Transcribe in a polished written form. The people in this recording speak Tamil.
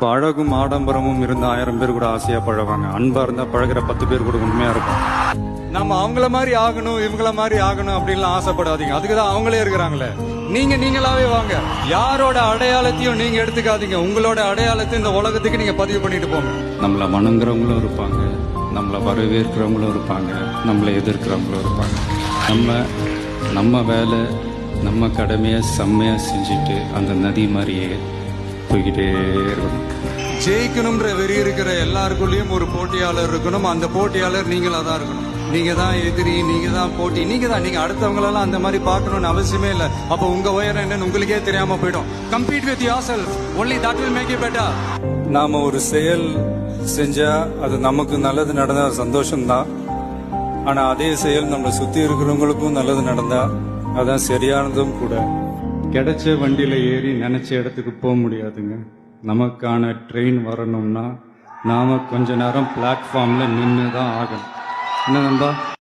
இப்போ அழகும் ஆடம்பரமும் இருந்த 1000 பேர் கூட ஆசையா பழகுவாங்க. அன்பா இருந்தா பழகுற 10 பேர் கூட உண்மையா இருக்கும். நம்ம அவங்கள மாதிரி ஆகணும் இவங்கள மாதிரி ஆகணும் அப்படின்லாம் ஆசைப்படாதீங்க. அதுக்குதான் அவங்களே இருக்கிறாங்களே. நீங்களாவே வாங்க. யாரோட அடையாளத்தையும் நீங்க எடுத்துக்காதீங்க. உங்களோட அடையாளத்தை இந்த உலகத்துக்கு நீங்க பதிவு பண்ணிட்டு போங்க. நம்மள வணங்குறவங்களும் இருப்பாங்க, நம்மள வரவேற்கிறவங்களும் இருப்பாங்க, நம்மளை எதிர்க்கிறவங்களும் இருப்பாங்க. நம்ம வேலை நம்ம கடமையை செம்மையா செஞ்சுட்டு அந்த நதி மாதிரியே போய்கிட்டே இருக்கணும். ஜெயிக்கணும்ன்ற வெறி இருக்கிற எல்லாருக்குள்ளேயும் ஒரு போட்டியாளர் இருக்கணும். அந்த போட்டியாளர் நீங்களா தான் இருக்கணும். நீங்க தான் எதிரி, நீங்க தான் போட்டி, நீங்க அடுத்தவங்களெல்லாம் அந்த மாதிரி பார்க்கணும்னு அவசியமே இல்லை. அப்போ உங்க உயரம் என்னன்னு உங்களுக்கே தெரியாம போயிடும். Compete with yourself, only that will make you better. நாம ஒரு செயல் செஞ்சா அது நமக்கு நல்லது நடந்தா சந்தோஷம்தான். ஆனா அதே செயல் நம்மளை சுத்தி இருக்கிறவங்களுக்கும் நல்லது நடந்தா அதான் சரியானதும் கூட. கிடைச்ச வண்டியில ஏறி நினைச்ச இடத்துக்கு போக முடியாதுங்க. நமக்கான ட்ரெயின் வரணும்னா நாம கொஞ்ச நேரம் பிளாட்ஃபார்ம்ல நின்று தான் ஆகணும். என்ன நண்பா?